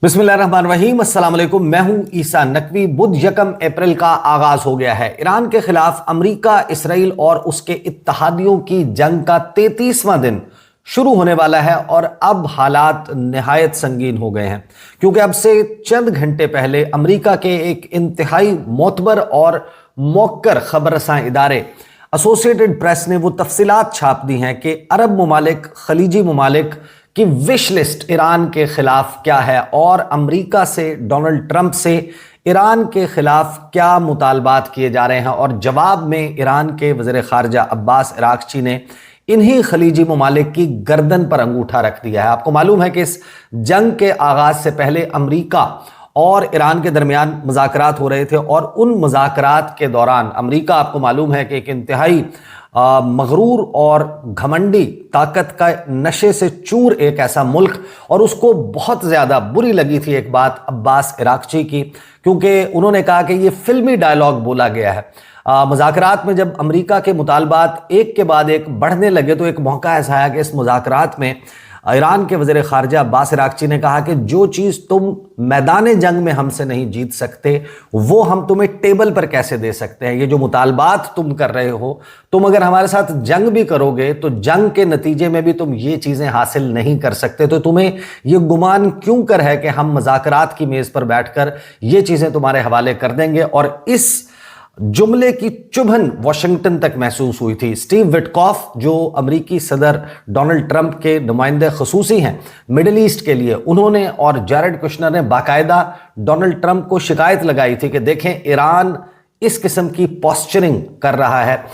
बिस्मिल्लाहिर्रहमानिर्रहीम, अस्सलाम वालेकुम। मैं हूं ईसा नकवी। बुध 1 अप्रैल का आगाज हो गया है। ईरान के खिलाफ अमेरिका, इसराइल और उसके इत्तहादियों की जंग का 33वां दिन शुरू होने वाला है और अब हालात निहायत संगीन हो गए हैं, क्योंकि अब से चंद घंटे पहले अमेरिका के एक इंतहाई मोतबर और मौक्कर खबरसां इदारे एसोसिएटेड प्रेस ने वो तफसीलात छाप दी हैं कि अरब ममालिक, खलीजी ममालिक कि विश लिस्ट ईरान के खिलाफ क्या है और अमेरिका से, डोनाल्ड ट्रंप से ईरान के खिलाफ क्या मुतालबात किए जा रहे हैं। और जवाब में ईरान के वज़ीर ख़ारजा अब्बास अराग़ची ने इन्हीं खलीजी ममालिक की गर्दन पर अंगूठा रख दिया है। आपको मालूम है कि इस जंग के आगाज से पहले अमेरिका और ईरान के दरमियान मुज़ाकरात हो रहे थे और उन मुज़ाकरात के दौरान अमेरिका, आपको मालूम है कि एक इंतहाई मगरूर और घमंडी, ताकत का नशे से चूर एक ऐसा मुल्क, और उसको बहुत ज़्यादा बुरी लगी थी एक बात अब्बास अराग़ची की, क्योंकि उन्होंने कहा कि ये फिल्मी डायलॉग बोला गया है। मुज़ाकरात में जब अमेरिका के मुतालबात एक के बाद एक बढ़ने लगे तो एक मौका ऐसा आया कि इस मुज़ाकरात में ईरान के वज़ीर ख़ारजा अब्बास अराग़ची ने कहा कि जो चीज़ तुम मैदान जंग में हमसे नहीं जीत सकते वो हम तुम्हें टेबल पर कैसे दे सकते हैं। ये जो मुतालबात तुम कर रहे हो, तुम अगर हमारे साथ जंग भी करोगे तो जंग के नतीजे में भी तुम ये चीज़ें हासिल नहीं कर सकते, तो तुम्हें ये गुमान क्यों कर है कि हम मुज़ाकरात की मेज़ पर बैठकर ये चीज़ें तुम्हारे हवाले कर देंगे। और इस जुमले की चुभन वाशिंगटन तक महसूस हुई थी। स्टीव विटकॉफ, जो अमेरिकी सदर डोनाल्ड ट्रंप के नुमाइंदे खसूसी हैं मिडिल ईस्ट के लिए, उन्होंने और जैरेड कुशनर ने बाकायदा डोनाल्ड ट्रंप को शिकायत लगाई थी कि देखें, ईरान इस किस्म की पोस्चरिंग कर रहा है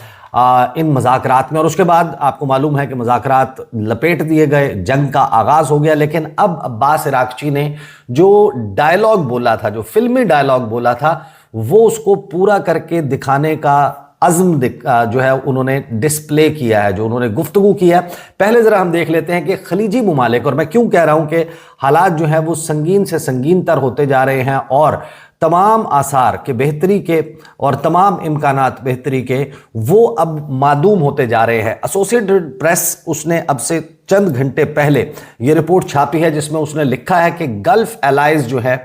इन मुज़ाकरात में। और उसके बाद आपको मालूम है कि मुज़ाकरात लपेट दिए गए, जंग का आगाज़ हो गया। लेकिन अब अब्बास अराग़ची ने जो डायलॉग बोला था, जो फिल्मी डायलॉग बोला था, वो उसको पूरा करके दिखाने का अज़्म जो है उन्होंने डिस्प्ले किया है, जो उन्होंने गुफ्तगू किया है। पहले ज़रा हम देख लेते हैं कि खलीजी ममालिक, और मैं क्यों कह रहा हूं कि हालात जो है वो संगीन से संगीन तर होते जा रहे हैं और तमाम आसार के बेहतरी के और तमाम इम्कानात बेहतरी के वो अब मादूम होते जा रहे हैं। एसोसिएटेड प्रेस, उसने अब से चंद घंटे पहले ये रिपोर्ट छापी है जिसमें उसने लिखा है कि गल्फ एलाइज जो है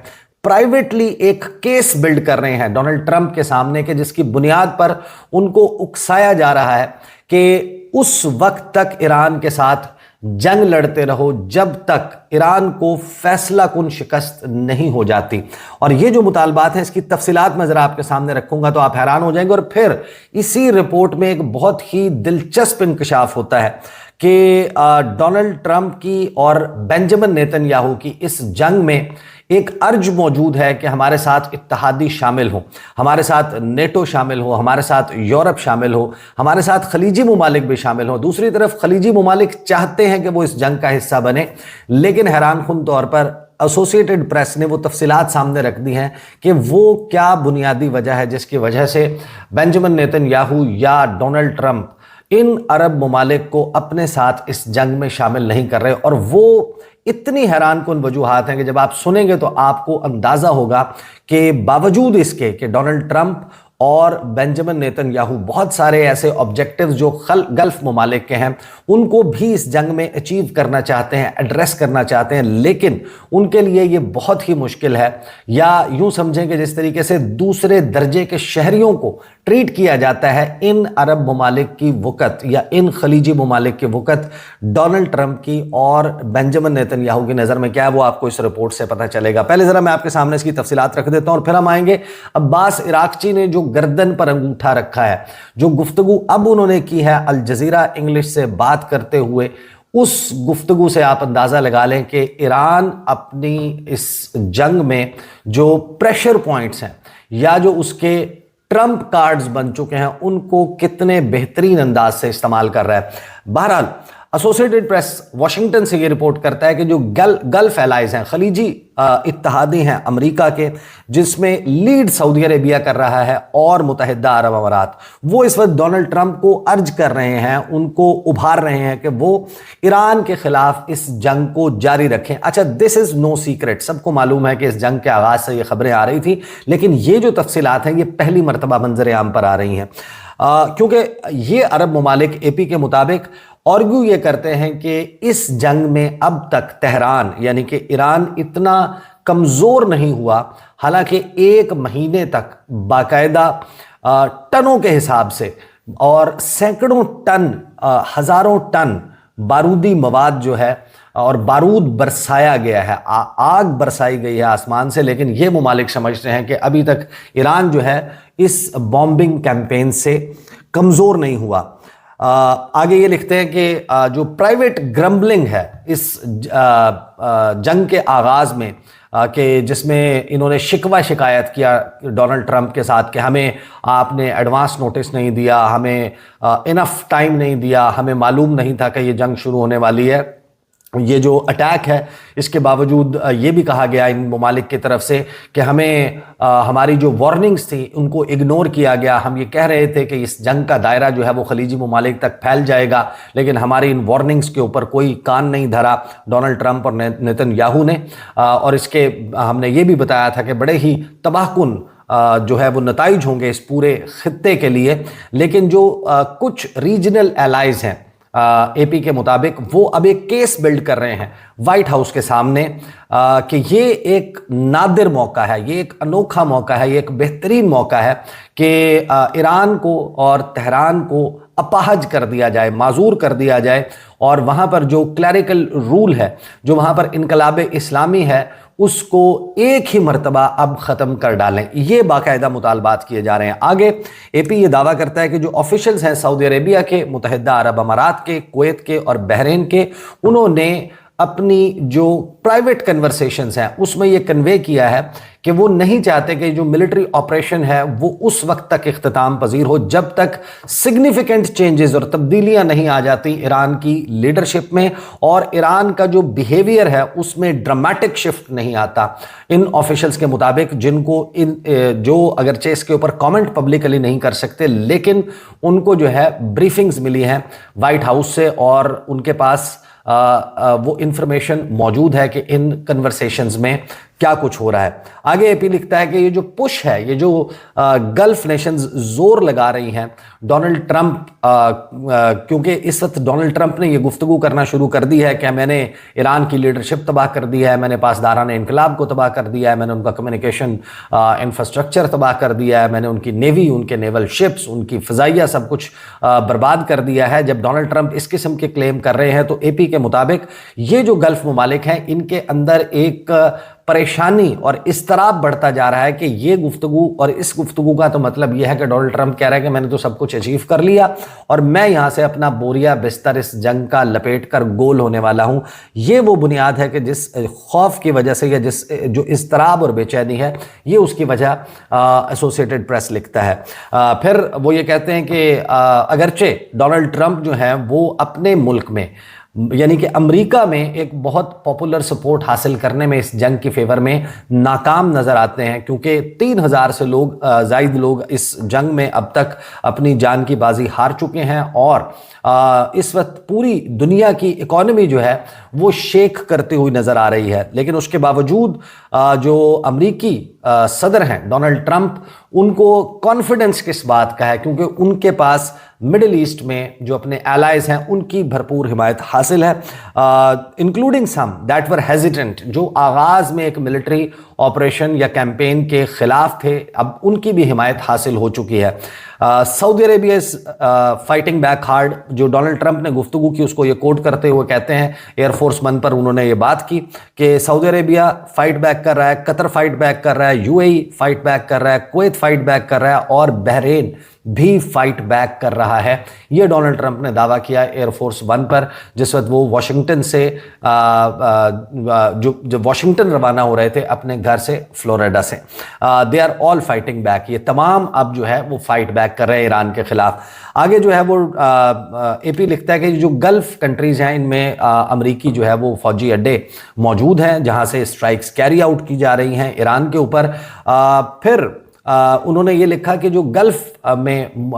प्राइवेटली एक केस बिल्ड कर रहे हैं डोनाल्ड ट्रंप के सामने के, जिसकी बुनियाद पर उनको उकसाया जा रहा है कि उस वक्त तक ईरान के साथ जंग लड़ते रहो जब तक ईरान को फैसला कुन शिकस्त नहीं हो जाती। और ये जो मुतालबात हैं, इसकी तफसीलात मैं ज़रा आपके सामने रखूंगा तो आप हैरान हो जाएंगे। और फिर इसी रिपोर्ट में एक बहुत ही दिलचस्प इंकशाफ होता है कि डोनाल्ड ट्रंप की और बेंजामिन नेतन्याहू की इस जंग में एक अर्ज मौजूद है कि हमारे साथ इत्तहादी शामिल हो, हमारे साथ नेटो शामिल हो, हमारे साथ यूरोप शामिल हो, हमारे साथ खलीजी ममालिक भी शामिल हो। दूसरी तरफ खलीजी ममालिक चाहते हैं कि वो इस जंग का हिस्सा बने, लेकिन हैरानकुन तौर पर एसोसिएटेड प्रेस ने वो तफसीलात सामने रख दी हैं कि वो क्या बुनियादी वजह है जिसकी वजह से बेंजामिन नेतन्याहू या डोनाल्ड ट्रंप इन अरब ममालिक को अपने साथ इस जंग में शामिल नहीं कर रहे। और वो इतनी हैरानकुन वजूहात हैं कि जब आप सुनेंगे तो आपको अंदाजा होगा कि बावजूद इसके कि डोनाल्ड ट्रंप और बेंजामिन नेतन्याहू बहुत सारे ऐसे ऑब्जेक्टिव्स जो गल्फ ममालिक के हैं उनको भी इस जंग में अचीव करना चाहते हैं, एड्रेस करना चाहते हैं, लेकिन उनके लिए ये बहुत ही मुश्किल है। या यूं समझें कि जिस तरीके से दूसरे दर्जे के शहरियों को ट्रीट किया जाता है इन अरब ममालिक की वक़्त या इन खलीजी ममालिक की वक़्त, डोनाल्ड ट्रंप की और बेंजामिन नेतन्याहू की नज़र में क्या है वो आपको इस रिपोर्ट से पता चलेगा। पहले ज़रा मैं आपके सामने इसकी तफसीलात रख देता हूँ और फिर हम आएंगे अब्बास अराग़ची ने जो गर्दन पर अंगूठा रखा है, जो गुफ्तगू अब उन्होंने की है अल जज़ीरा इंग्लिश से बात करते हुए, उस गुफ्तगू से आप अंदाज़ा लगा लें कि ईरान अपनी इस जंग में जो प्रेशर पॉइंट्स हैं या जो उसके ट्रंप कार्ड्स बन चुके हैं उनको कितने बेहतरीन अंदाज से इस्तेमाल कर रहा है। बहरहाल एसोसिएटेड प्रेस वाशिंगटन से ये रिपोर्ट करता है कि जो गल्फ एलाइज हैं, खलीजी इत्तहादी हैं अमेरिका के, जिसमें लीड सऊदी अरेबिया कर रहा है और मुत्तहिदा अरब अमारात, वो इस वक्त डोनाल्ड ट्रंप को अर्ज कर रहे हैं, उनको उभार रहे हैं कि वो ईरान के खिलाफ इस जंग को जारी रखें। अच्छा, दिस इज नो सीक्रेट, सबको मालूम है कि इस जंग के आगाज से ये खबरें आ रही थी, लेकिन ये जो तफसीलात हैं ये पहली मरतबा मंजर आम पर आ रही हैं, क्योंकि ये अरब ममालिक एपी के मुताबिक आर्ग्यू ये करते हैं कि इस जंग में अब तक तेहरान यानी कि ईरान इतना कमज़ोर नहीं हुआ। हालांकि 1 महीने तक बाकायदा टनों के हिसाब से और सैकड़ों टन, हज़ारों टन बारूदी मवाद जो है और बारूद बरसाया गया है, आग बरसाई गई है आसमान से। लेकिन ये ममालिक समझते हैं कि अभी तक ईरान जो है इस बॉम्बिंग कैंपेन से कमज़ोर नहीं हुआ। आगे ये लिखते हैं कि जो प्राइवेट ग्रम्बलिंग है इस जंग के आगाज़ में, कि जिसमें इन्होंने शिकवा शिकायत किया डोनाल्ड ट्रंप के साथ कि हमें आपने एडवांस नोटिस नहीं दिया, हमें इनफ टाइम नहीं दिया, हमें मालूम नहीं था कि ये जंग शुरू होने वाली है। ये जो अटैक है इसके बावजूद ये भी कहा गया इन ममालिक की तरफ से कि हमें हमारी जो वार्निंग्स थी उनको इग्नोर किया गया। हम ये कह रहे थे कि इस जंग का दायरा जो है वो खलीजी ममालिक तक फैल जाएगा, लेकिन हमारी इन वार्निंग्स के ऊपर कोई कान नहीं धरा डोनाल्ड ट्रंप और नेतन्याहू ने। और इसके हमने ये भी बताया था कि बड़े ही तबाहकुन जो है वो नताइज होंगे इस पूरे खित्ते के लिए। लेकिन जो कुछ रीजनल एलाइज हैं एपी के मुताबिक, वो अब एक केस बिल्ड कर रहे हैं वाइट हाउस के सामने कि ये एक नादिर मौका है, ये एक अनोखा मौका है, ये एक बेहतरीन मौका है कि ईरान को और तेहरान को अपाहज कर दिया जाए, माजूर कर दिया जाए, और वहाँ पर जो क्लैरिकल रूल है, जो वहाँ पर इनकलाब इस्लामी है, उसको एक ही मर्तबा अब ख़त्म कर डालें। ये बाकायदा मुतालबात किए जा रहे हैं। आगे एपी ये दावा करता है कि जो ऑफिशियल्स हैं सऊदी अरेबिया के, मुत्तहिदा अरब अमारात के, कुवैत के और बहरीन के, उन्होंने अपनी जो प्राइवेट कन्वर्सेशंस हैं उसमें ये कन्वे किया है कि वो नहीं चाहते कि जो मिलिट्री ऑपरेशन है वो उस वक्त तक इख्तिताम पजीर हो जब तक सिग्निफिकेंट चेंजेस और तब्दीलियां नहीं आ जाती ईरान की लीडरशिप में, और ईरान का जो बिहेवियर है उसमें ड्रामेटिक शिफ्ट नहीं आता। इन ऑफिशियल्स के मुताबिक, जिनको जो अगरचे इसके ऊपर कमेंट पब्लिकली नहीं कर सकते, लेकिन उनको जो है ब्रीफिंग्स मिली हैं वाइट हाउस से और उनके पास वो इंफॉर्मेशन मौजूद है कि इन कन्वर्सेशंस में क्या कुछ हो रहा है। आगे एपी लिखता है कि ये जो पुश है, ये जो गल्फ नेशंस जोर लगा रही हैं डोनाल्ड ट्रंप, क्योंकि इस वक्त डोनाल्ड ट्रंप ने ये गुफ्तगू करना शुरू कर दी है कि मैंने ईरान की लीडरशिप तबाह कर दी है, मैंने पासदारान इनकलाब को तबाह कर दिया है, मैंने उनका कम्युनिकेशन इंफ्रास्ट्रक्चर तबाह कर दिया है, मैंने उनकी नेवी, उनके नेवल शिप्स, उनकी फ़ज़ाइया सब कुछ बर्बाद कर दिया है। जब डोनाल्ड ट्रंप इस किस्म के क्लेम कर रहे हैं तो एपी के मुताबिक ये जो गल्फ ममालिक हैं इनके अंदर एक परेशानी और इस्तराब बढ़ता जा रहा है कि ये गुफ्तगू, और इस गुफ्तगू का तो मतलब यह है कि डोनाल्ड ट्रंप कह रहा है कि मैंने तो सब कुछ अचीव कर लिया और मैं यहां से अपना बोरिया बिस्तर इस जंग का लपेट कर गोल होने वाला हूं। ये वो बुनियाद है कि जिस खौफ की वजह से या जिस जो इस्तराब और बेचैनी है, ये उसकी वजह एसोसिएटेड प्रेस लिखता है। फिर वो ये कहते हैं कि अगरचे डोनाल्ड ट्रंप जो है वो अपने मुल्क में यानी कि अमेरिका में एक बहुत पॉपुलर सपोर्ट हासिल करने में इस जंग की फेवर में नाकाम नजर आते हैं, क्योंकि 3000 से ज़ायद लोग इस जंग में अब तक अपनी जान की बाजी हार चुके हैं और इस वक्त पूरी दुनिया की इकॉनमी जो है वो शेक करती हुई नजर आ रही है। लेकिन उसके बावजूद जो अमेरिकी सदर हैं डोनाल्ड ट्रंप, उनको कॉन्फिडेंस किस बात का है, क्योंकि उनके पास मिडिल ईस्ट में जो अपने एलाइज हैं उनकी भरपूर हिमायत हासिल है, including some that were hesitant, जो आगाज में एक मिलिट्री ऑपरेशन या कैंपेन के खिलाफ थे, अब उनकी भी हिमायत हासिल हो चुकी है। Saudi Arabia is fighting back hard, जो डोनाल्ड ट्रंप ने गुफ्तगू की उसको ये कोट करते हुए कहते हैं, एयरफोर्स वन पर उन्होंने ये बात की कि सऊदी अरेबिया फाइट बैक कर रहा है, कतर फाइट बैक कर रहा है, यूएई फाइट बैक कर रहा है, कुवैत फाइट बैक कर रहा है और बहरीन भी फाइट बैक कर रहा है। ये डोनाल्ड ट्रंप ने दावा किया एयरफोर्स वन पर जिस वक्त वो वाशिंगटन से जो वाशिंगटन रवाना हो रहे थे अपने घर से फ्लोरिडा से। They are all fighting back, ये तमाम अब जो है वो फाइट बैक कर रहे हैं ईरान के खिलाफ। आगे जो है वो एपी लिखता है कि जो गल्फ कंट्रीज हैं इनमें अमरीकी जो है वो फौजी अड्डे मौजूद हैं जहां से स्ट्राइक्स कैरी आउट की जा रही हैं ईरान के ऊपर। फिर उन्होंने ये लिखा कि जो गल्फ में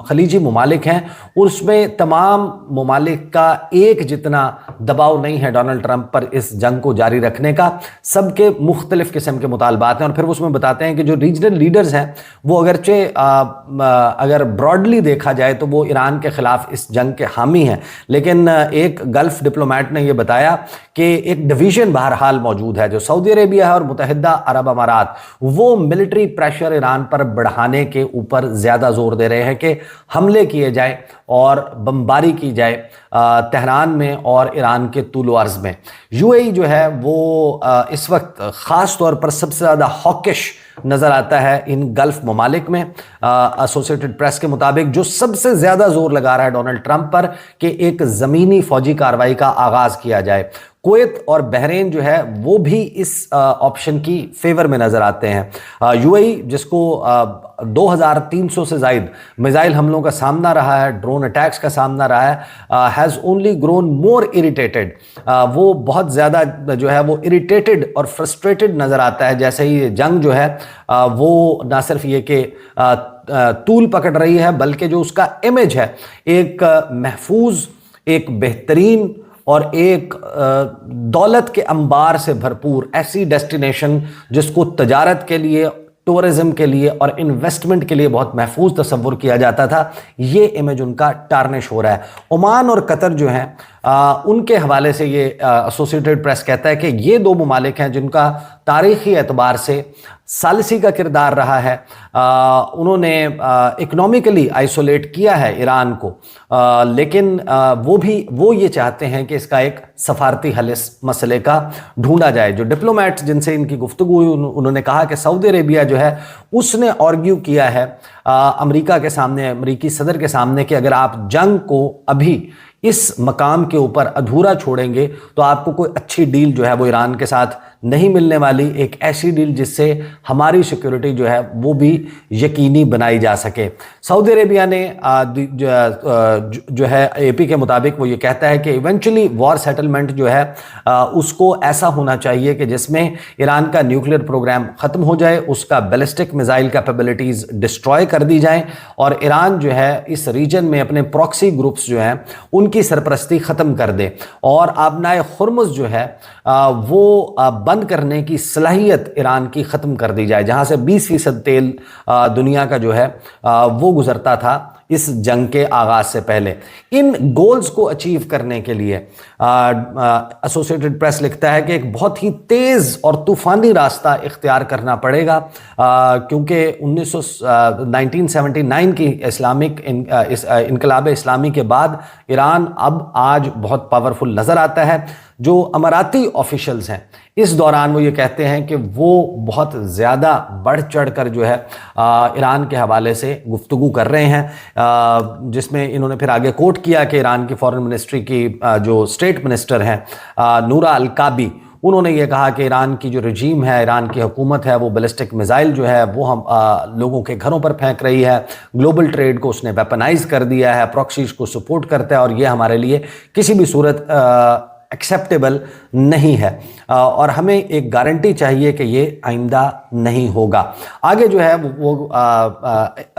खलीजी ममालिक हैं उसमें तमाम ममालिक का एक जितना दबाव नहीं है डोनाल्ड ट्रंप पर इस जंग को जारी रखने का, सबके मुख्तलिफ किस्म के मुतालबात हैं। और फिर उसमें बताते हैं कि जो रीजनल लीडर्स हैं वो अगरचे अगर ब्रॉडली देखा जाए तो वो ईरान के खिलाफ इस जंग के हामी हैं, लेकिन एक गल्फ डिप्लोमेट ने यह बताया कि एक डिवीजन बहरहाल मौजूद है। जो सऊदी अरेबिया है और मुत्तहिदा अरब अमारात वो मिलिट्री प्रेशर ईरान पर बढ़ाने के ऊपर ज्यादा जोर दे रहे हैं कि हमले किए जाए और बमबारी की जाए तेहरान में और ईरान के तूल अर्ज में। यूएई जो है वो इस वक्त खास तौर पर सबसे ज्यादा हॉकिश नजर आता है इन गल्फ ममालिक में। एसोसिएटेड प्रेस के मुताबिक जो सबसे ज्यादा जोर लगा रहा है डोनाल्ड ट्रंप पर कि एक जमीनी फौजी कार्रवाई का आगाज किया जाए। कुवैत और बहरीन जो है वो भी इस ऑप्शन की फेवर में नजर आते हैं। यूएई जिसको 2300 से ज्यादा मिसाइल हमलों का सामना रहा है, ड्रोन अटैक्स का सामना रहा है, has only grown more irritated. वो बहुत ज़्यादा जो है वो इरिटेटेड और फ्रस्ट्रेटेड नज़र आता है जैसे ही जंग जो है वो ना सिर्फ ये कि तूल पकड़ रही है बल्कि जो उसका इमेज है एक महफूज, एक बेहतरीन और एक दौलत के अंबार से भरपूर ऐसी डेस्टिनेशन जिसको तजारत के लिए, टूरिज्म के लिए और इन्वेस्टमेंट के लिए बहुत महफूज तस्वुर किया जाता था, ये इमेज उनका टार्निश हो रहा है। ओमान और कतर जो हैं उनके हवाले से ये एसोसिएटेड प्रेस कहता है कि ये दो ममालिक हैं जिनका तारीखी एतबार से सालिसी का किरदार रहा है। उन्होंने इकोनॉमिकली आइसोलेट किया है ईरान को, लेकिन वो ये चाहते हैं कि इसका एक सफारती हल इस मसले का ढूंढा जाए। जो डिप्लोमेट जिनसे इनकी गुफ्तगू हुई उन्होंने कहा कि सऊदी अरेबिया जो है उसने आर्ग्यू किया है अमेरिका के सामने, अमेरिकी सदर के सामने कि अगर आप जंग को अभी इस मकाम के ऊपर अधूरा छोड़ेंगे तो आपको कोई अच्छी डील जो है वो ईरान के साथ नहीं मिलने वाली, एक ऐसी डील जिससे हमारी सिक्योरिटी जो है वो भी यकीनी बनाई जा सके। सऊदी अरेबिया ने जो है एपी के मुताबिक वो ये कहता है कि इवेंचुअली वॉर सेटलमेंट जो है उसको ऐसा होना चाहिए कि जिसमें ईरान का न्यूक्लियर प्रोग्राम ख़त्म हो जाए, उसका बैलिस्टिक मिसाइल कैपेबिलिटीज़ डिस्ट्रॉय कर दी जाएं और ईरान जो है इस रीजन में अपने प्रॉक्सी ग्रुप्स जो हैं उनकी सरपरस्ती ख़त्म कर दे और आबनाए खुर्मुज़ जो है वो बंद करने की सलाहियत ईरान की ख़त्म कर दी जाए, जहाँ से 20% तेल दुनिया का जो है वो गुजरता था इस जंग के आगाज से पहले। इन गोल्स को अचीव करने के लिए एसोसिएटेड प्रेस लिखता है कि एक बहुत ही तेज और तूफानी रास्ता इख्तियार करना पड़ेगा, क्योंकि 1979 की इस्लामिक इनकलाब इस्लामी के बाद ईरान अब आज बहुत पावरफुल नजर आता है। जो अमाराती ऑफिशियल्स हैं इस दौरान वो ये कहते हैं कि वो बहुत ज़्यादा बढ़ चढ़ कर जो है ईरान के हवाले से गुफ्तगू कर रहे हैं, जिसमें इन्होंने फिर आगे कोट किया कि ईरान की फॉरेन मिनिस्ट्री की जो स्टेट मिनिस्टर हैं नूरा अल-काबी, उन्होंने ये कहा कि ईरान की जो रजीम है, ईरान की हुकूमत है, वो बैलिस्टिक मिसाइल जो है वो हम लोगों के घरों पर फेंक रही है, ग्लोबल ट्रेड को उसने वेपनाइज कर दिया है, प्रॉक्सीज को सपोर्ट करता है और ये हमारे लिए किसी भी सूरत एक्सेप्टेबल नहीं है और हमें एक गारंटी चाहिए कि ये आइंदा नहीं होगा। आगे जो है वो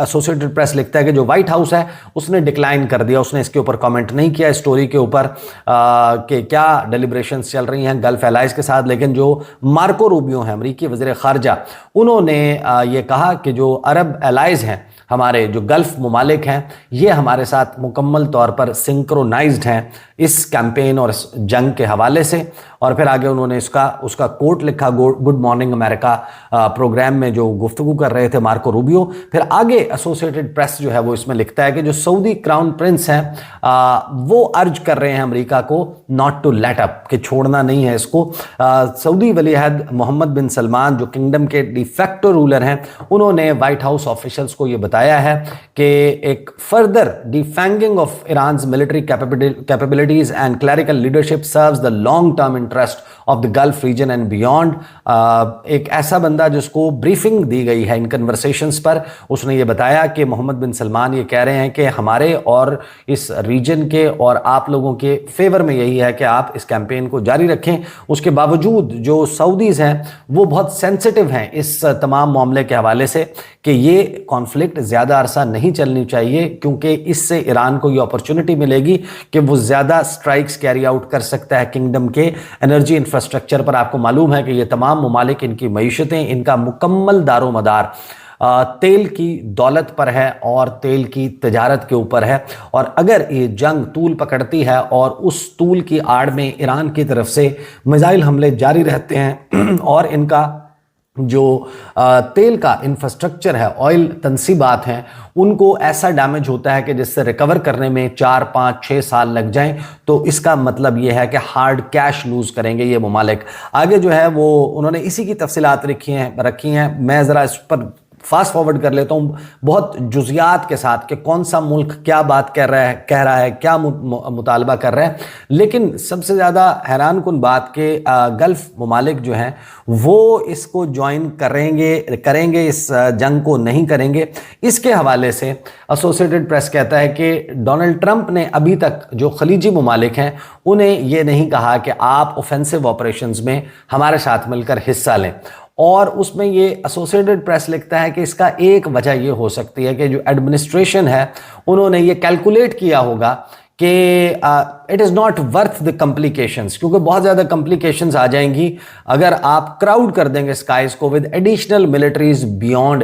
एसोसिएटेड प्रेस लिखता है कि जो व्हाइट हाउस है उसने डिक्लाइन कर दिया, उसने इसके ऊपर कमेंट नहीं किया स्टोरी के ऊपर कि क्या डेलिब्रेशंस चल रही हैं गल्फ एलाइज के साथ, लेकिन जो मार्को रूबियो हैं अमरीकी वज़ीर ख़ारजा, उन्होंने ये कहा कि जो अरब एलाइज हैं हमारे, जो गल्फ ममालिक हैं, ये हमारे साथ मुकम्मल तौर पर सिंक्रोनाइज्ड हैं इस कैंपेन और इस जंग के हवाले से। और फिर आगे उन्होंने उसका कोट लिखा गुड मॉर्निंग अमेरिका प्रोग्राम में जो गुफ्तगू कर रहे थे मार्को रूबियो। फिर आगे एसोसिएटेड प्रेस जो है वो इसमें लिखता है कि जो सऊदी क्राउन प्रिंस हैं वो अर्ज कर रहे हैं अमेरिका को नॉट टू लेट अप, कि छोड़ना नहीं है इसको। सऊदी वली अहद मोहम्मद बिन सलमान जो किंगडम के डिफेक्टो रूलर हैं, उन्होंने व्हाइट हाउस ऑफिशियल्स को ये बताया है कि एक further defanging of Iran's military capabilities and clerical leadership serves the long term interest of the Gulf region and beyond. एक ऐसा बंदा जिसको ब्रीफिंग दी गई है इन कन्वर्सेशंस पर, उसने ये बताया कि मोहम्मद बिन सलमान ये कह रहे हैं कि हमारे और इस रीजन के और आप लोगों के फेवर में यही है कि आप इस कैंपेन को जारी रखें। उसके बावजूद जो सऊदीज हैं वो बहुत सेंसिटिव हैं इस तमाम मामले के हवाले से कि ये कॉन्फ्लिक्ट ज़्यादा अरसा नहीं चलनी चाहिए, क्योंकि इससे ईरान को ये अपॉर्चुनिटी मिलेगी कि वो ज़्यादा स्ट्राइक्स कैरी आउट कर सकता है किंगडम के एनर्जी इंफ्रास्ट्रक्चर पर। आपको मालूम है कि ये तमाम ममालिक, इनकी मईशतें, इनका मुकम्मल दारोमदार तेल की दौलत पर है और तेल की तजारत के ऊपर है। और अगर ये जंग तूल पकड़ती है और उस तूल की आड़ में ईरान की तरफ से मिसाइल हमले जारी रहते हैं और इनका जो तेल का इंफ्रास्ट्रक्चर है, ऑयल तनसीबात हैं, उनको ऐसा डैमेज होता है कि जिससे रिकवर करने में 4, 5, 6 साल लग जाएं, तो इसका मतलब ये है कि हार्ड कैश लूज करेंगे ये ममालिक। आगे जो है वो उन्होंने इसी की तफसीलात रखी हैं। मैं ज़रा इस पर फास्ट फॉरवर्ड कर लेता हूँ बहुत जुजियात के साथ कि कौन सा मुल्क क्या बात कह रहा है, क्या मुतालबा कर रहा है। लेकिन सबसे ज़्यादा हैरान कुन बात के गल्फ़ ममालिक जो हैं वो इसको ज्वाइन करेंगे इस जंग को नहीं करेंगे। इसके हवाले से एसोसिएटेड प्रेस कहता है कि डोनाल्ड ट्रंप ने अभी तक जो खलीजी ममालिक हैं उन्हें ये नहीं कहा कि आप ऑफेंसिव ऑपरेशंस में हमारे साथ मिलकर हिस्सा लें। और उसमें ये एसोसिएटेड प्रेस लिखता है कि इसका एक वजह ये हो सकती है कि जो एडमिनिस्ट्रेशन है उन्होंने ये कैलकुलेट किया होगा कि it is not worth the complications, क्योंकि बहुत ज़्यादा कॉम्प्लिकेशंस आ जाएंगी अगर आप क्राउड कर देंगे स्काइज को with additional militaries beyond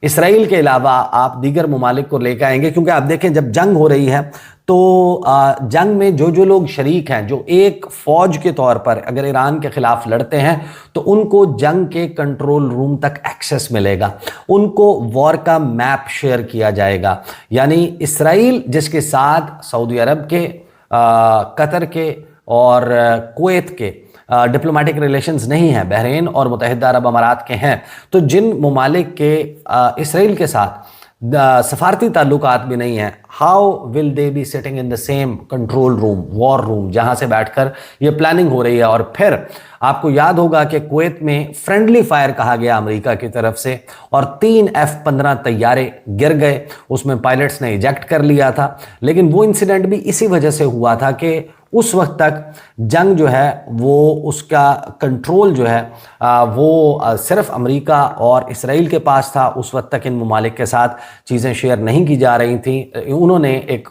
Israel के अलावा आप दीगर ममालिक को लेकर आएंगे। क्योंकि आप देखें जब जंग हो रही है तो जंग में जो लोग शरीक हैं, जो एक फौज के तौर पर अगर ईरान के खिलाफ लड़ते हैं तो उनको जंग के कंट्रोल रूम तक एक्सेस मिलेगा, उनको वॉर का मैप शेयर किया जाएगा। यानी इसराइल जिसके साथ सऊदी अरब के, कतर के और कुवैत के डिप्लोमेटिक रिलेशंस नहीं हैं, बहरीन और मुत्तहिदा अरब अमारात के हैं, तो जिन ममालिक के इसराइल के साथ सफारती ताल्लुकात भी नहीं हैं, how will they be sitting in the same control room, war room, जहां से बैठकर ये प्लानिंग हो रही है। और फिर आपको याद होगा कि कुवैत में फ्रेंडली फायर कहा गया अमेरिका की तरफ से और 3 F-15 तैयारे गिर गए, उसमें पायलट्स ने इजेक्ट कर लिया था। लेकिन वो इंसिडेंट भी इसी वजह से हुआ था कि उस वक्त तक जंग जो है वो उसका कंट्रोल जो है वो सिर्फ अमेरिका और इसराइल के पास था। उस वक्त तक इन ममालिक के साथ चीज़ें शेयर नहीं की जा रही थी। उन्होंने एक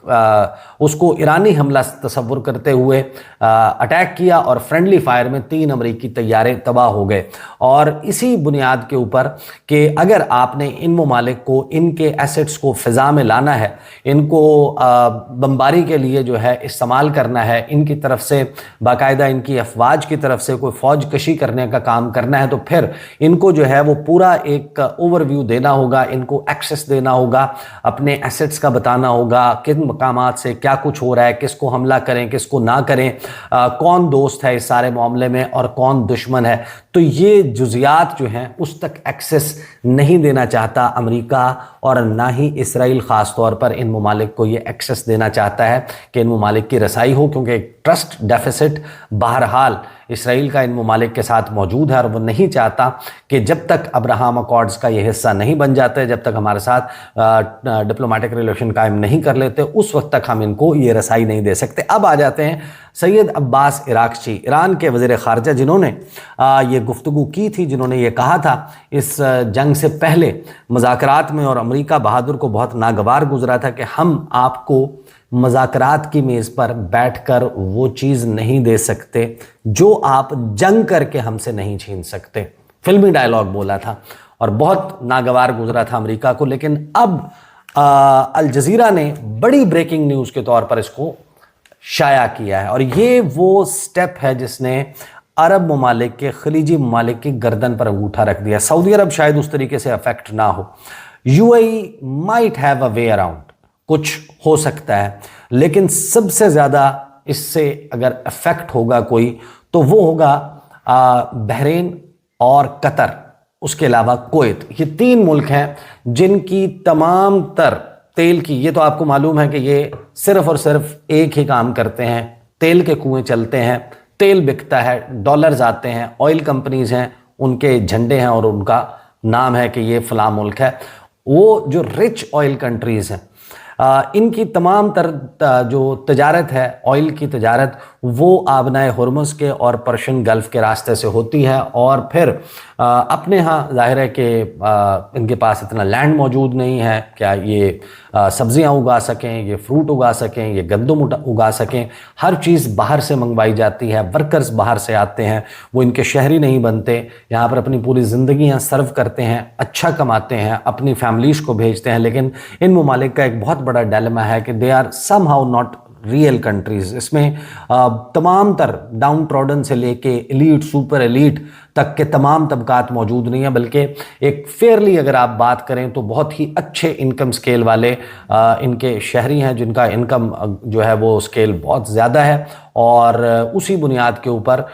उसको ईरानी हमला तस्वुर करते हुए अटैक किया और फ्रेंडली फायर में 3 अमेरिकी तैयारे तबाह हो गए। और इसी बुनियाद के ऊपर कि अगर आपने इन ममालिक को इनके एसेट्स को फ़िज़ा में लाना है, इनको बमबारी के लिए जो है इस्तेमाल करना है, इनकी तरफ से बाकायदा इनकी अफवाज की तरफ से कोई फ़ौज कशी करने का काम करना है, तो फिर इनको जो है वो पूरा एक ओवरव्यू देना होगा, इनको एक्सेस देना होगा, अपने एसेट्स का बताना होगा, किन मकामात से क्या कुछ हो रहा है, किसको हमला करें किसको ना करें, कौन दोस्त है इस सारे मामले में और कौन दुश्मन है। तो ये जुजियात जो हैं उस तक एक्सेस नहीं देना चाहता अमेरिका और ना ही इसराइल ख़ास तौर पर इन ममालिक को ये एक्सेस देना चाहता है कि इन ममालिक की रसाई हो, क्योंकि ट्रस्ट डेफिसिट बहरहाल इसराइल का इन ममालिक के साथ मौजूद है और वो नहीं चाहता कि जब तक अब्राहम अकॉर्ड्स का ये हिस्सा नहीं बन जाते, जब तक हमारे साथ डिप्लोमेटिक रिलेशन कायम नहीं कर लेते, उस वक्त तक हम इनको ये रसाई नहीं दे सकते। अब आ जाते हैं सैयद अब्बास इराक्ची, ईरान के वज़ीर ख़ारजा, जिन्होंने ये गुफ्तगू की थी, जिन्होंने ये कहा था इस जंग से पहले मुज़ाकरात में, और अमेरिका बहादुर को बहुत नागवार गुजरा था कि हम आपको मज़ाकरात की मेज़ पर बैठकर वो चीज़ नहीं दे सकते जो आप जंग करके हमसे नहीं छीन सकते। फिल्मी डायलॉग बोला था और बहुत नागवार गुजरा था अमेरिका को। लेकिन अब अल जज़ीरा ने बड़ी ब्रेकिंग न्यूज़ के तौर पर इसको शाया किया है और ये वो स्टेप है जिसने अरब ममालिक के, खलीजी ममालिक की गर्दन पर अंगूठा रख दिया। सऊदी अरब शायद उस तरीके से अफेक्ट ना हो, UAE might have a way around, कुछ हो सकता है, लेकिन सबसे ज़्यादा इससे अगर अफेक्ट होगा कोई तो वो होगा बहरीन और कतर, उसके अलावा कुवैत। ये 3 मुल्क हैं जिनकी तमाम तर तेल की, ये तो आपको मालूम है कि ये सिर्फ और सिर्फ एक ही काम करते हैं, तेल के कुएं चलते हैं, तेल बिकता है, डॉलर्स आते हैं, ऑयल कंपनीज हैं, उनके झंडे हैं और उनका नाम है कि ये फलां मुल्क है। वो जो रिच ऑयल कंट्रीज़ हैं, इनकी तमाम जो तजारत है, ऑयल की तजारत, वो आबनाए हुर्मुज़ के और पर्शियन गल्फ़ के रास्ते से होती है। और फिर अपने यहाँ ज़ाहिर है कि इनके पास इतना लैंड मौजूद नहीं है क्या ये सब्ज़ियाँ उगा सकें, ये फ्रूट उगा सकें, ये गंदम उगा सकें। हर चीज़ बाहर से मंगवाई जाती है, वर्कर्स बाहर से आते हैं, वो इनके शहरी नहीं बनते, यहाँ पर अपनी पूरी ज़िंदगियाँ सर्व करते हैं, अच्छा कमाते हैं, अपनी फैमिलीज़ को भेजते हैं। लेकिन इन ममालिक का एक बहुत बड़ा डायलेमा है कि they are somehow not real countries. इसमें तमाम तर डाउन ट्रॉडन से लेके एलीट, सुपर एलीट तक के तमाम तबकात मौजूद नहीं है, बल्कि एक फेयरली अगर आप बात करें तो बहुत ही अच्छे इनकम स्केल वाले इनके शहरी हैं, जिनका इनकम जो है वो स्केल बहुत ज़्यादा है। और उसी बुनियाद के ऊपर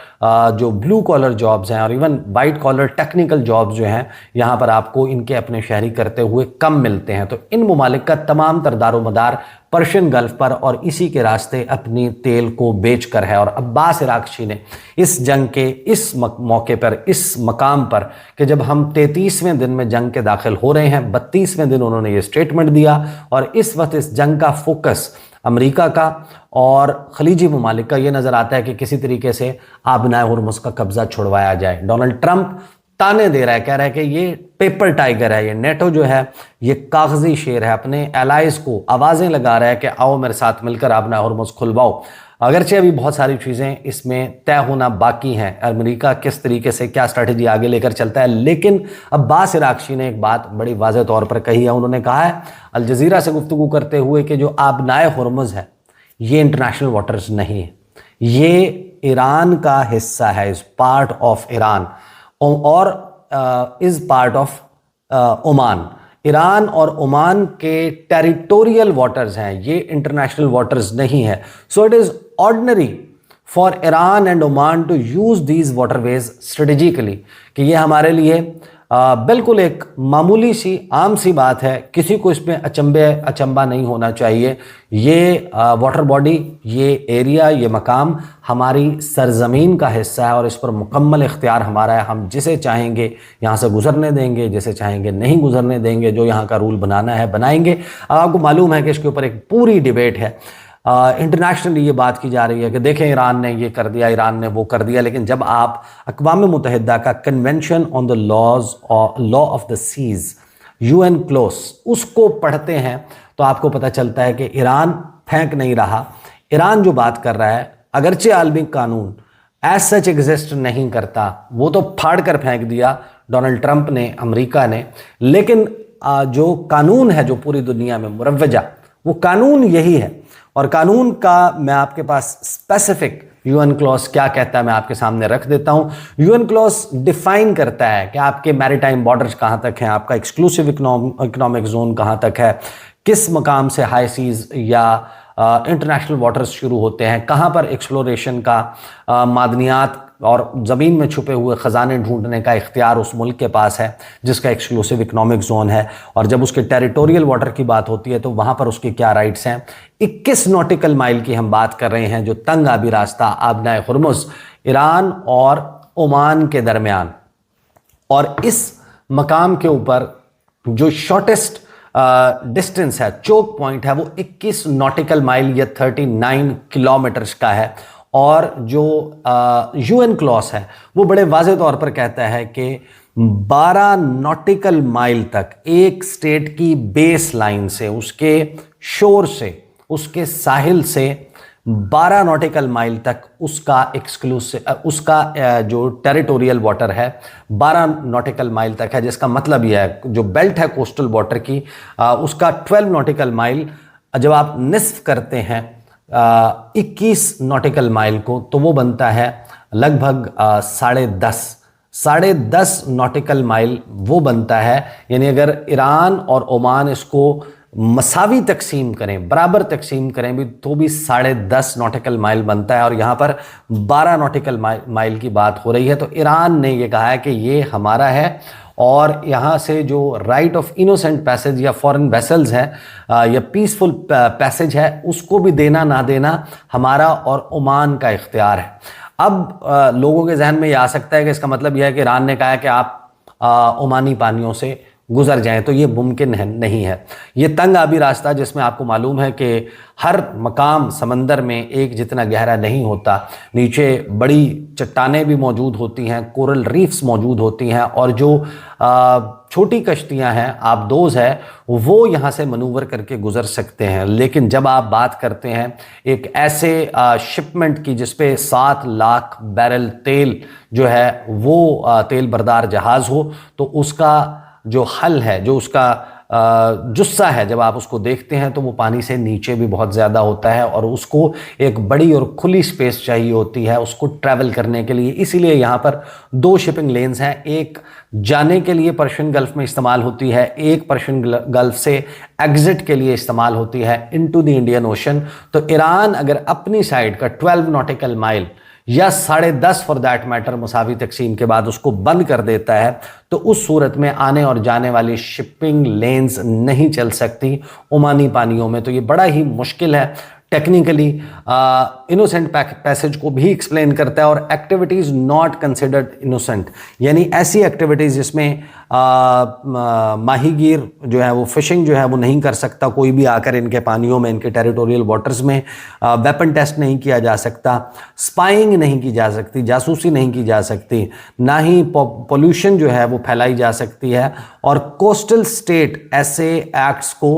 जो ब्लू कॉलर जॉब्स हैं और even white collar technical jobs जो हैं, यहाँ पर आपको इनके अपने शहरी करते हुए कम मिलते हैं। तो इन ममालिक का तमाम तर दारोमदार पर्शियन गल्फ़ पर और इसी के रास्ते अपनी तेल को बेच कर है। और अब्बास इराक़ची ने इस जंग के इस मौके पर, इस मकाम पर, कि जब हम 33वें दिन में जंग के दाखिल हो रहे हैं, 32वें दिन उन्होंने ये स्टेटमेंट दिया। और इस वक्त इस जंग का फोकस अमेरिका का और खलीजी ममालिक का ये नज़र आता है कि किसी तरीके से आबनाए हुर्मुज़ का कब्ज़ा छुड़वाया जाए। डोनाल्ड ट्रंप ताने दे रहा है, कह रहा है कि ये पेपर टाइगर है, ये नेटो जो है ये कागजी शेर है, अपने एलाइज को आवाज़ें लगा रहा है कि आओ मेरे साथ मिलकर आबनाए हुर्मुज़ खुलवाओ। अगरचे अभी बहुत सारी चीज़ें इसमें तय होना बाकी हैं, अमेरिका किस तरीके से क्या स्ट्रैटेजी आगे लेकर चलता है। लेकिन अब्बास इराक़ची ने एक बात बड़ी वाज़ेह तौर पर कही है। उन्होंने कहा है अल जज़ीरा से गुफ्तगू करते हुए कि जो आबनाए हुर्मुज़ है ये इंटरनेशनल वाटर्स नहीं है, ये ईरान का हिस्सा है, इज़ पार्ट ऑफ ईरान और is part of Oman. Iran और ओमान के टेरिटोरियल वाटर्स हैं, ये इंटरनेशनल वाटर्स नहीं है। So it is ordinary for Iran and Oman to use these waterways strategically, कि ये हमारे लिए बिल्कुल एक मामूली सी आम सी बात है, किसी को इसमें अचंबा नहीं होना चाहिए। ये वाटर बॉडी, ये एरिया, ये मकाम हमारी सरजमीन का हिस्सा है और इस पर मुकम्मल इख्तियार हमारा है। हम जिसे चाहेंगे यहाँ से गुजरने देंगे, जिसे चाहेंगे नहीं गुजरने देंगे, जो यहाँ का रूल बनाना है बनाएंगे। आपको मालूम है कि इसके ऊपर एक पूरी डिबेट है, इंटरनेशनली ये बात की जा रही है कि देखें ईरान ने ये कर दिया, ईरान ने वो कर दिया। लेकिन जब आप अक़वाम मुत्तहिदा का convention on the law of the seas, UN clause, उसको पढ़ते हैं तो आपको पता चलता है कि ईरान फेंक नहीं रहा। ईरान जो बात कर रहा है, अगरचे आलमी कानून एज सच एग्जिस्ट नहीं करता, वो तो फाड़ कर फेंक दिया डोनाल्ड ट्रंप ने, अमेरिका ने। लेकिन जो कानून है जो पूरी दुनिया में मुरव्वजा, वो कानून यही है। और कानून का मैं आपके पास स्पेसिफिक UN क्लॉज क्या कहता है मैं आपके सामने रख देता हूं। UN क्लॉज डिफाइन करता है कि आपके मैरीटाइम बॉर्डर्स कहां तक हैं, आपका एक्सक्लूसिव इकोनॉमिक जोन कहां तक है, किस मकाम से हाई सीज या इंटरनेशनल वाटर्स शुरू होते हैं, कहां पर एक्सप्लोरेशन का, मादनियात और ज़मीन में छुपे हुए ख़जाने ढूंढने का इख्तियार उस मुल्क के पास है जिसका एक्सक्लूसिव इकोनॉमिक जोन है। और जब उसके टेरिटोरियल वाटर की बात होती है तो वहाँ पर उसके क्या राइट्स हैं। 21 नॉटिकल माइल की हम बात कर रहे हैं जो तंग आबी रास्ता आबनाए हुर्मुज़ ईरान और ओमान के दरमियान, और इस मकाम के ऊपर जो शॉर्टेस्ट डिस्टेंस है, चोक पॉइंट है, वो 21 नॉटिकल माइल या 39 किलोमीटर्स का है। और जो UN क्लॉज है वो बड़े वाज़े तौर पर कहता है कि 12 नॉटिकल माइल तक एक स्टेट की बेस लाइन से, उसके शोर से, उसके साहिल से 12 नॉटिकल माइल तक उसका एक्सक्लूसिव, उसका जो टेरिटोरियल वाटर है 12 नॉटिकल माइल तक है। जिसका मतलब यह है जो बेल्ट है कोस्टल वाटर की, उसका 12 नॉटिकल माइल जब आप निस्फ करते हैं 21 नॉटिकल माइल को, तो वो बनता है लगभग 10.5 नॉटिकल माइल वो बनता है। यानी अगर ईरान और ओमान इसको मसावी तकसीम करें, बराबर तकसीम करें भी, तो भी 10.5 नॉटिकल माइल बनता है। और यहाँ पर 12 नॉटिकल माइल की बात हो रही है। तो ईरान ने ये कहा है कि ये हमारा है और यहाँ से जो राइट ऑफ इनोसेंट पैसेज या फॉरेन वेसल्स है या पीसफुल पैसेज है, उसको भी देना ना देना हमारा और ओमान का इख्तियार है। اب لوگوں کے ذہن میں یہ آ سکتا ہے کہ اس کا مطلب یہ ہے کہ ایران نے کہا ہے کہ آپ عمانی پانیوں سے گزر جائیں، تو یہ ممکن نہیں ہے۔ یہ تنگ آبی راستہ جس میں آپ کو معلوم ہے کہ ہر مقام سمندر میں ایک جتنا گہرا نہیں ہوتا، نیچے بڑی چٹانیں بھی موجود ہوتی ہیں، کورل ریفز موجود ہوتی ہیں، اور جو چھوٹی کشتیاں ہیں، آبدوز ہے، وہ یہاں سے منور کر کے گزر سکتے ہیں۔ لیکن جب آپ بات کرتے ہیں ایک ایسے شپمنٹ کی جس پہ 7 لاکھ بیرل تیل جو ہے وہ تیل بردار جہاز ہو، تو اس کا جو حل ہے، جو اس کا جثہ ہے، جب آپ اس کو دیکھتے ہیں تو وہ پانی سے نیچے بھی بہت زیادہ ہوتا ہے، اور اس کو ایک بڑی اور کھلی سپیس چاہیے ہوتی ہے اس کو ٹریول کرنے کے لیے۔ اسی لیے یہاں پر 2 شپنگ لینز ہیں، ایک جانے کے لیے پرشین گلف میں استعمال ہوتی ہے، ایک پرشین گلف سے ایگزٹ کے لیے استعمال ہوتی ہے انٹو دی انڈین اوشن۔ تو ایران اگر اپنی سائیڈ کا 12 ناٹیکل مائل یا 10.5 فار دیٹ میٹر مساوی تقسیم کے بعد اس کو بند کر دیتا ہے، تو اس صورت میں آنے اور جانے والی شپنگ لینز نہیں چل سکتی عمانی پانیوں میں۔ تو یہ بڑا ہی مشکل ہے ٹیکنیکلی۔ انوسنٹ پیسج کو بھی ایکسپلین کرتا ہے، اور ایکٹیویٹیز ناٹ کنسیڈرڈ انوسنٹ، یعنی ایسی ایکٹیویٹیز جس میں ماہی گیر جو ہے وہ فشنگ جو ہے وہ نہیں کر سکتا، کوئی بھی آ کر ان کے پانیوں میں، ان کے ٹیریٹوریل واٹرز میں ویپن ٹیسٹ نہیں کیا جا سکتا، سپائنگ نہیں کی جا سکتی، جاسوسی نہیں کی جا سکتی، نہ ہی پولوشن جو ہے وہ پھیلائی جا سکتی ہے، اور کوسٹل سٹیٹ ایسے ایکٹس کو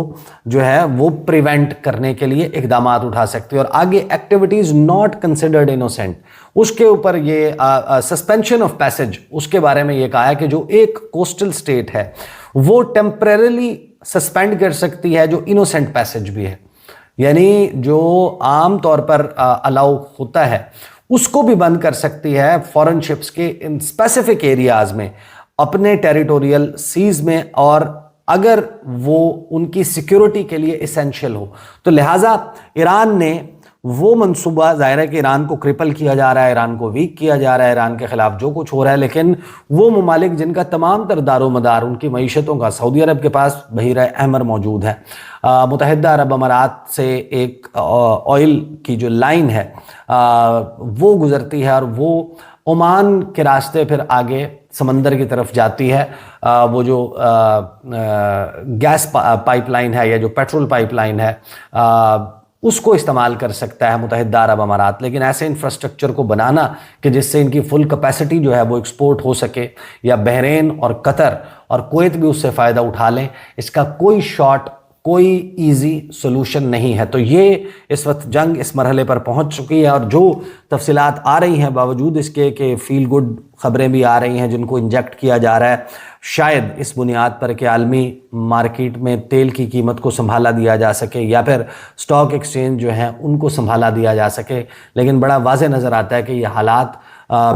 جو ہے وہ پریونٹ کرنے کے لیے اقدامات اٹھا سکتی ہے۔ اور آگے ایکٹیویٹیز ناٹ کنسیڈرڈ انوسنٹ، اس کے اوپر یہ سسپینشن آف پیسج، اس کے بارے میں یہ کہا ہے کہ جو ایک کوسٹل سٹیٹ ہے وہ ٹیمپریرلی سسپینڈ کر سکتی ہے جو انوسنٹ پیسج بھی ہے، یعنی جو عام طور پر الاؤ ہوتا ہے اس کو بھی بند کر سکتی ہے فورن شپس کے ان اسپیسیفک ایریاز میں، اپنے ٹیریٹوریل سیز میں، اور اگر وہ ان کی سیکیورٹی کے لیے اسینشیل ہو۔ تو لہٰذا ایران نے وہ منصوبہ، ظاہر ہے کہ ایران کو کرپل کیا جا رہا ہے، ایران کو ویک کیا جا رہا ہے، ایران کے خلاف جو کچھ ہو رہا ہے، لیکن وہ ممالک جن کا تمام تر دار و مدار ان کی معیشتوں کا، سعودی عرب کے پاس بحیرہ احمر موجود ہے، متحدہ عرب امارات سے ایک آئل کی جو لائن ہے وہ گزرتی ہے، اور وہ عمان کے راستے پھر آگے سمندر کی طرف جاتی ہے، وہ جو گیس پائپ لائن ہے یا جو پیٹرول پائپ لائن ہے اس کو استعمال کر سکتا ہے متحدہ عرب امارات۔ لیکن ایسے انفراسٹرکچر کو بنانا کہ جس سے ان کی فل کیپیسٹی جو ہے وہ ایکسپورٹ ہو سکے، یا بحرین اور قطر اور کویت بھی اس سے فائدہ اٹھا لیں، اس کا کوئی شارٹ، کوئی ایزی سولوشن نہیں ہے۔ تو یہ اس وقت جنگ اس مرحلے پر پہنچ چکی ہے، اور جو تفصیلات آ رہی ہیں باوجود اس کے کہ فیل گڈ خبریں بھی آ رہی ہیں جن کو انجیکٹ کیا جا رہا ہے، شاید اس بنیاد پر کہ عالمی مارکیٹ میں تیل کی قیمت کو سنبھالا دیا جا سکے، یا پھر سٹاک ایکسچینج جو ہیں ان کو سنبھالا دیا جا سکے، لیکن بڑا واضح نظر آتا ہے کہ یہ حالات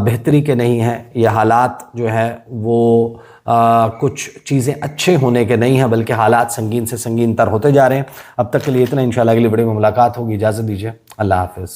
بہتری کے نہیں ہیں، یہ حالات جو ہے وہ کچھ چیزیں اچھے ہونے کے نہیں ہیں، بلکہ حالات سنگین سے سنگین تر ہوتے جا رہے ہیں۔ اب تک کے لیے اتنا، انشاءاللہ اگلی ویڈیو میں ملاقات ہوگی، اجازت دیجیے، اللہ حافظ۔